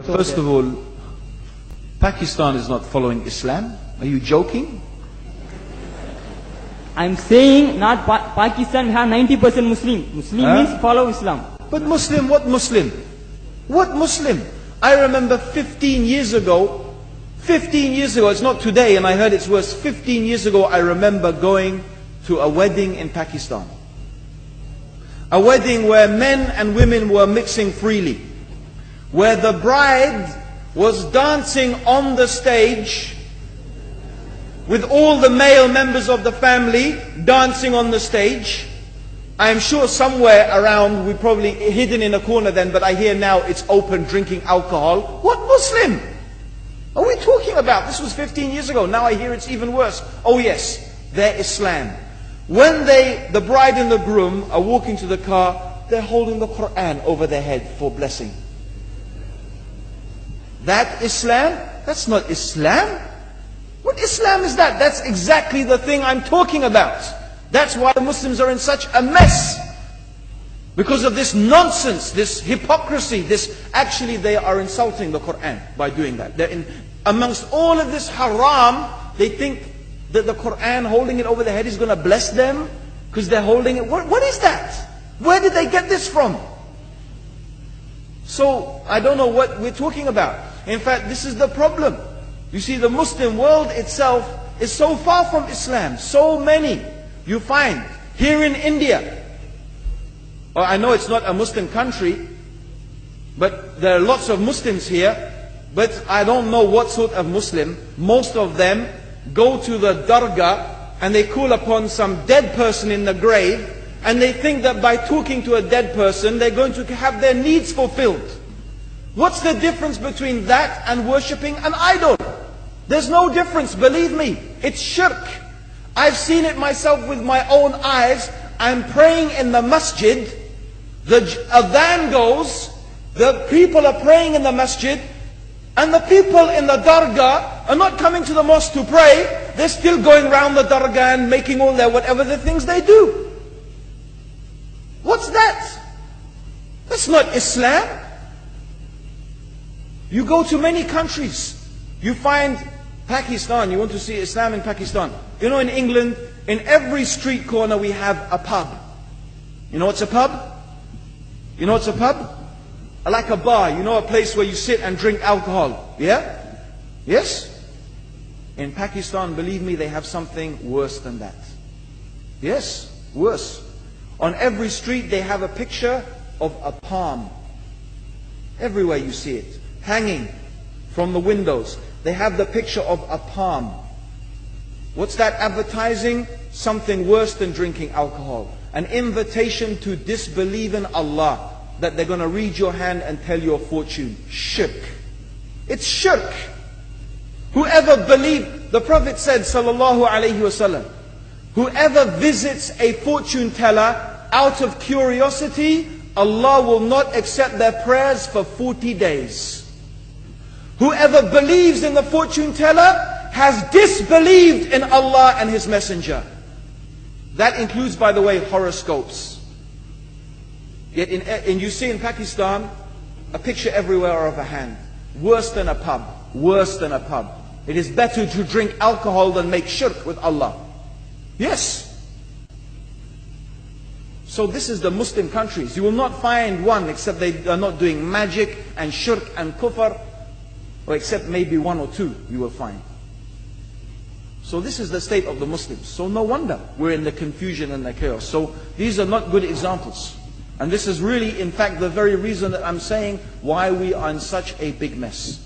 First of all, Pakistan is not following Islam. Are you joking? I'm saying not Pakistan, we have 90% Muslim. Muslim means follow Islam. But Muslim, what Muslim? What Muslim? I remember 15 years ago, it's not today and I heard it's worse, 15 years ago I remember going to a wedding in Pakistan. A wedding where men and women were mixing freely. Where the bride was dancing on the stage with all the male members of the family dancing on the stage. I am sure somewhere around, we probably hidden in a corner then, but I hear now it's open, drinking alcohol. What Muslim are we talking about? This was 15 years ago. Now I hear it's even worse. Oh yes, they're Islam. When the bride and the groom are walking to the car, they're holding the Quran over their head for blessing. That Islam? That's not Islam. What Islam is that? That's exactly the thing I'm talking about. That's why the Muslims are in such a mess. Because of this nonsense, this hypocrisy, actually they are insulting the Quran by doing that. Amongst all of this haram, they think that the Quran, holding it over their head, is going to bless them because they're holding it. What is that? Where did they get this from? So, I don't know what we're talking about. In fact, this is the problem. You see, the Muslim world itself is so far from Islam. So many you find here in India. I know it's not a Muslim country, but there are lots of Muslims here. But I don't know what sort of Muslim. Most of them go to the dargah and they call upon some dead person in the grave, and they think that by talking to a dead person they're going to have their needs fulfilled. What's the difference between that and worshipping an idol? There's no difference, believe me. It's shirk. I've seen it myself with my own eyes. I'm praying in the masjid, the adhan goes, the people are praying in the masjid, and the people in the dargah are not coming to the mosque to pray. They're still going around the dargah and making all their whatever the things they do. What's that? That's not Islam. You go to many countries, you find Pakistan, you want to see Islam in Pakistan. You know, in England, in every street corner we have a pub. You know what's a pub? You know what's a pub? Like a bar, you know, a place where you sit and drink alcohol. Yeah? Yes? In Pakistan, believe me, they have something worse than that. Yes, worse. On every street they have a picture of a palm. Everywhere you see it, hanging from the windows. They have the picture of a palm. What's that advertising? Something worse than drinking alcohol. An invitation to disbelieve in Allah. That they're going to read your hand and tell your fortune. Shirk. It's shirk. Whoever believes, the Prophet said, sallallahu alaihi wasallam, whoever visits a fortune teller out of curiosity, Allah will not accept their prayers for 40 days. Whoever believes in the fortune teller has disbelieved in Allah and His Messenger. That includes, by the way, horoscopes. Yet and you see in Pakistan, a picture everywhere of a hand. Worse than a pub. Worse than a pub. It is better to drink alcohol than make shirk with Allah. Yes. So this is the Muslim countries. You will not find one except they are not doing magic and shirk and kufr, or except maybe one or two you will find. So this is the state of the Muslims. So no wonder we're in the confusion and the chaos. So these are not good examples. And this is really, in fact, the very reason that I'm saying why we are in such a big mess.